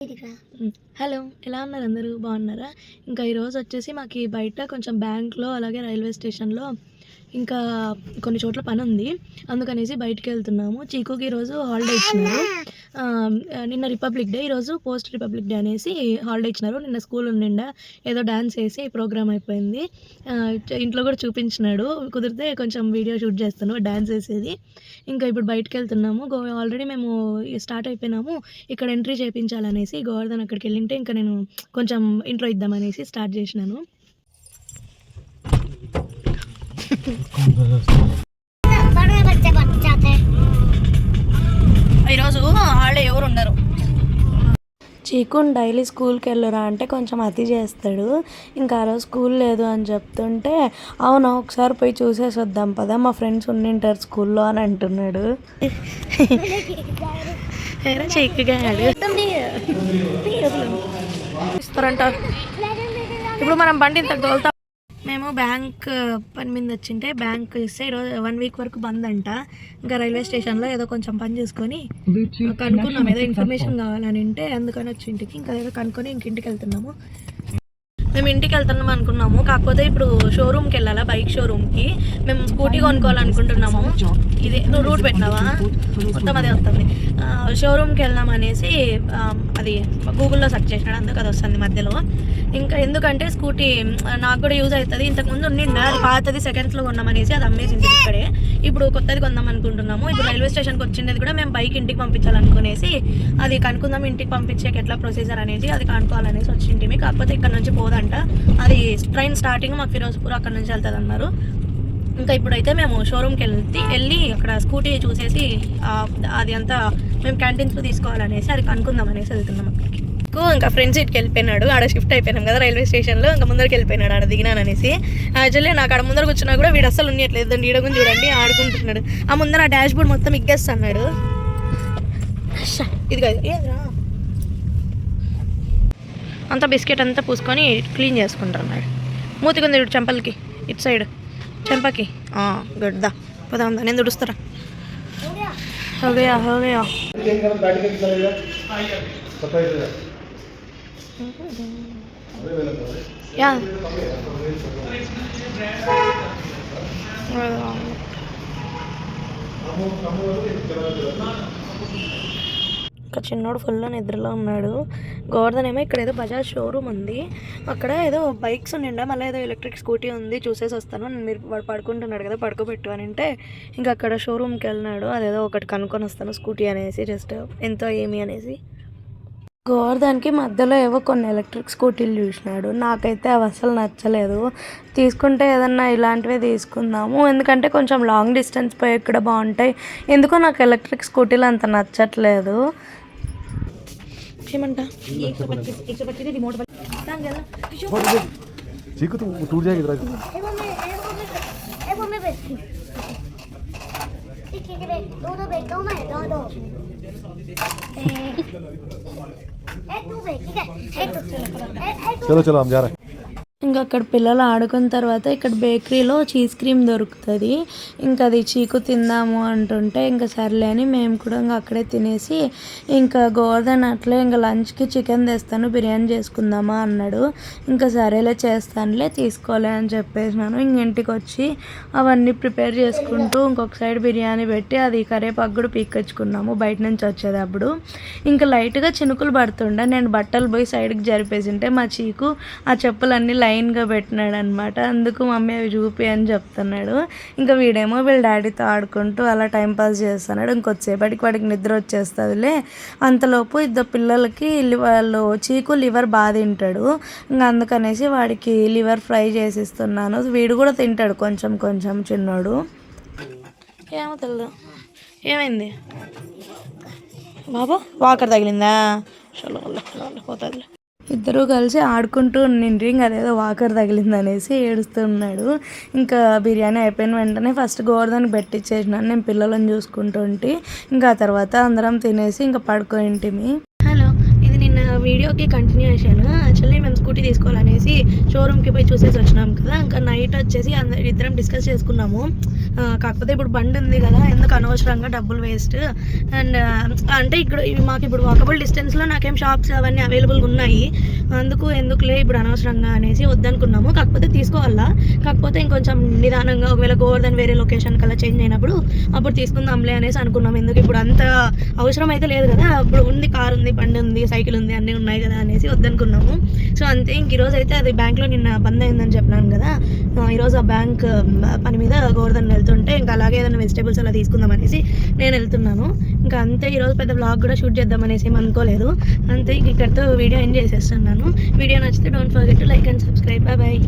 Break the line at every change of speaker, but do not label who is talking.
Hello, ఎలా ఉన్నారు అందరూ? బాగున్నారా? ఇంకా ఈరోజు వచ్చేసి మాకు బయట కొంచెం బ్యాంక్లో అలాగే రైల్వే స్టేషన్లో ఇంకా కొన్ని చోట్ల పని ఉంది. అందుకనేసి బయటికి వెళ్తున్నాము. చీకుకి ఈరోజు హాలిడే ఇచ్చినారు. నిన్న రిపబ్లిక్ డే, ఈరోజు పోస్ట్ రిపబ్లిక్ డే అనేసి హాలిడే ఇచ్చినారు. నిన్న స్కూల్ ఉండిండా, ఏదో డ్యాన్స్ వేసి ప్రోగ్రామ్ అయిపోయింది. ఇంట్లో కూడా చూపించినాడు. కుదిరితే కొంచెం వీడియో షూట్ చేస్తాను డ్యాన్స్ వేసేది. ఇంకా ఇప్పుడు బయటకు వెళ్తున్నాము. ఆల్రెడీ మేము స్టార్ట్ అయిపోయినాము. ఇక్కడ ఎంట్రీ చేయించాలనేసి గోవర్ధన్ అక్కడికి వెళ్ళింటే ఇంకా నేను కొంచెం ఇంట్రో ఇద్దామనేసి స్టార్ట్ చేసినాను. ఈరోజు హాలిడే ఎవరు ఉండరు. చీకున్ డైలీ స్కూల్కి వెళ్ళరా అంటే కొంచెం అతి చేస్తాడు. ఇంకా ఆ రోజు స్కూల్ లేదు అని చెప్తుంటే అవునా ఒకసారి పోయి చూసేసి వద్దాం పదా, మా ఫ్రెండ్స్ ఉండింటారు స్కూల్లో అని అంటున్నాడు. ఇస్తారంట. ఇప్పుడు మనం బండి ఇంత తోలుతాం. మేము బ్యాంక్ పని మీద వచ్చింటే బ్యాంక్ ఇస్తే ఈరోజు 1 వీక్ వరకు బంద్ అంట. ఇంకా రైల్వే స్టేషన్లో ఏదో కొంచెం పని చేసుకొని కనుక్కున్నాము, ఏదో ఇన్ఫర్మేషన్ కావాలని అంటే అందుకని వచ్చి ఇంటికి ఇంకా ఏదో కనుక్కొని ఇంటికి వెళ్తున్నాము. మేము ఇంటికి వెళ్తున్నాం అనుకున్నాము, కాకపోతే ఇప్పుడు షోరూమ్కి వెళ్ళాలా, బైక్ షోరూమ్కి. మేము స్కూటీ కొనుక్కోవాలనుకుంటున్నాము. ఇది నువ్వు రూట్ పెట్టినావా? మొత్తం అదే వస్తుంది. షోరూమ్కి వెళ్దాం అనేసి అది గూగుల్లో సెర్చ్ చేసినాడు, అందుకు అది వస్తుంది మధ్యలో. ఇంకా ఎందుకంటే స్కూటీ నాకు కూడా యూజ్ అవుతుంది. ఇంతకుముందు ఉండిండా, అది పాతది సెకండ్స్లో కొన్నామనేసి అది అమ్మేసింది ఇక్కడే. ఇప్పుడు కొత్తది కొందాం అనుకుంటున్నాము. ఇప్పుడు రైల్వే స్టేషన్కి వచ్చిండేది కూడా మేము బైక్ ఇంటికి పంపించాలనుకునేసి అది కనుక్కుందాం, ఇంటికి పంపించేకి ఎట్లా ప్రొసీజర్ అనేది అది కనుక్కోవాలనేసి వచ్చింటిమి. కాకపోతే ఇక్కడ నుంచి పోదంట, అది ట్రైన్ స్టార్టింగ్ మాకు ఫిరోజ్పూర్ అక్కడ నుంచి వెళ్తుంది అన్నారు. ఇంకా ఇప్పుడైతే మేము షోరూమ్కి వెళ్ళి అక్కడ స్కూటీ చూసేసి అది అంతా మేము క్యాంటీన్స్లో తీసుకోవాలనేసి అది కనుక్కుందాం అనేసి వెళ్తున్నాం అక్కడికి. ఇంకా ఫ్రెండ్ సీట్కి వెళ్ళిపోయినాడు. ఆడ షిఫ్ట్ అయిపోయినాం కదా రైల్వే స్టేషన్లో, ఇంకా ముందరికి వెళ్ళిపోయినాడు. ఆడ దిగినాననేసి యాక్చువల్లీ నాకు ఆడ ముందర కూర్చున్నా కూడా వీడు అస్సలు ఉండట్లేదు. దాన్ని ఈడ గురించి చూడండి ఆడుకుంటున్నాడు. ఆ ముందర ఆ డాష్ బోర్డ్ మొత్తం ఇగ్గేస్తున్నాడు. ఇది కాదు ఏదిరా అంతా బిస్కెట్ అంతా పూసుకొని క్లీన్ చేసుకుంటున్నాడు. మూతికుంది ఇటు చెంపలకి, ఇటు సైడ్ చెంపకి గడ్డ పదా ఉందా, నేను దుడుస్తారా. హోగయా హోగయా యా ఇంకా చిన్నోడు ఫుల్ నిద్రలో ఉన్నాడు. గోవర్ధన్ ఏమో ఇక్కడ ఏదో బజాజ్ షోరూమ్ ఉంది, అక్కడ ఏదో బైక్స్ ఉండిండా, మళ్ళీ ఏదో ఎలక్ట్రిక్ స్కూటీ ఉంది, చూసేసి వస్తాను. మీరు వాడు పడుకుంటున్నాడు కదా, పడుకోబెట్టు అని అంటే ఇంకా అక్కడ షోరూమ్కి వెళ్ళినాడు. అదేదో ఒకటి కనుక్కొని వస్తాను స్కూటీ అనేసి, జస్ట్ ఎంతో ఏమి అనేసి. గోవర్ధన్కి మధ్యలో ఏవో కొన్ని ఎలక్ట్రిక్ స్కూటీలు చూసినాడు. నాకైతే అవి అసలు నచ్చలేదు. తీసుకుంటే ఏదన్నా ఇలాంటివే తీసుకుందాము, ఎందుకంటే కొంచెం లాంగ్ డిస్టెన్స్ పోయి ఇక్కడ బాగుంటాయి. ఎందుకో నాకు ఎలక్ట్రిక్ స్కూటీలు అంత నచ్చట్లేదు. ఏమంటా
चलो चलो हम जा रहे हैं.
ఇంకా అక్కడ పిల్లలు ఆడుకున్న తర్వాత ఇక్కడ బేకరీలో చీజ్ క్రీమ్ దొరుకుతుంది. ఇంకా అది చీకు తిందాము అంటుంటే ఇంకా సర్లే అని మేము కూడా ఇంకా అక్కడే తినేసి ఇంకా గోవర్ధన్ అట్లే ఇంకా లంచ్కి చికెన్ తెస్తాను, బిర్యానీ చేసుకుందామా అన్నాడు. ఇంకా సరేలే చేస్తానులే, తీసుకోలే అని చెప్పేసినాను. ఇంక ఇంటికి వచ్చి అవన్నీ ప్రిపేర్ చేసుకుంటూ ఇంకొక సైడ్ బిర్యానీ పెట్టి అది కరేపాకు కూడా పీక్కొచ్చుకున్నాము బయట నుంచి వచ్చేది. అప్పుడు ఇంకా లైట్గా చినుకులు పడుతుండే, నేను బట్టలు పోయి సైడ్కి జరిపేసింటే మా చీకు ఆ చెప్పులన్నీ లైన్గా పెట్టినాడు అనమాట. అందుకు మమ్మీ అవి చూపి అని చెప్తున్నాడు. ఇంకా వీడేమో వీళ్ళ డాడీతో ఆడుకుంటూ అలా టైంపాస్ చేస్తున్నాడు. ఇంకొచ్చేపటికి వాడికి నిద్ర వచ్చేస్తుందిలే. అంతలోపు ఇద్దరు పిల్లలకి వాళ్ళు చీకు లివర్ బాగా తింటాడు. ఇంకా అందుకనేసి వాడికి లివర్ ఫ్రై చేసిస్తున్నాను. వీడు కూడా తింటాడు కొంచెం కొంచెం చిన్నోడు. ఏమో తెలియదు ఏమైంది బాబు, వాకర్ తగిలిందా? పోతుంది. ఇద్దరూ కలిసి ఆడుకుంటూ ఉండిండ్రి. ఇంకా అదేదో వాకర్ తగిలిందనేసి ఏడుస్తున్నాడు. ఇంకా బిర్యానీ అయిపోయిన వెంటనే ఫస్ట్ గోవర్ధన్కి పెట్టించేసినాను, నేను పిల్లలను చూసుకుంటూ ఉంటే. ఇంకా ఆ తర్వాత అందరం తినేసి ఇంకా పడుకోయింటిమి. హలో, ఇది నిన్న నిన్న వీడియోకి కంటిన్యూషన్. యాక్చువల్లీ మేము స్కూటీ తీసుకోవాలనేసి షోరూమ్కి పోయి చూసేసి వచ్చినాం కదా. ఇంకా నైట్ వచ్చేసి ఇద్దరం డిస్కస్ చేసుకున్నాము. కాకపోతే ఇప్పుడు బండి ఉంది కదా, ఎందుకు అనవసరంగా డబ్బులు వేస్ట్. అండ్ అంటే ఇక్కడ మాకు ఇప్పుడు వాకబుల్ డిస్టెన్స్లో నాకేం షాప్స్ అవన్నీ అవైలబుల్గా ఉన్నాయి, అందుకు ఎందుకులే ఇప్పుడు అనవసరంగా అనేసి వద్దనుకున్నాము. కాకపోతే తీసుకోవాలా, కాకపోతే ఇంకొంచెం నిదానంగా ఒకవేళ గోవర్ధన్ వేరే లొకేషన్కి అలా చేంజ్ అయినప్పుడు అప్పుడు తీసుకుందాంలే అనేసి అనుకున్నాం. ఎందుకు ఇప్పుడు అంత అవసరం అయితే లేదు కదా, అప్పుడు ఉంది, కార్ ఉంది, బండి ఉంది, సైకిల్ ఉంది, అన్నీ ఉన్నాయి కదా అనేసి వద్దనుకున్నాము. సో అంతే. ఇంక ఈరోజు అయితే అది బ్యాంక్లో నిన్న బంద్ అయిందని చెప్పినాను కదా, ఈరోజు ఆ బ్యాంక్ పని మీద గోవర్ధన్ వెళ్తుంటే ఇంకా అలాగే ఏదైనా వెజిటేబుల్స్ అలా తీసుకుందాం అనేసి నేను వెళ్తున్నాను. ఇంకా అంతే. ఈరోజు పెద్ద బ్లాగ్ కూడా షూట్ చేద్దాం అనేసి ఏం అనుకోలేదు. అంతే. ఇక్కడితో వీడియో ఎండ్ చేసేస్తున్నాను. వీడియో నచ్చితే don't forget to like and subscribe. Bye.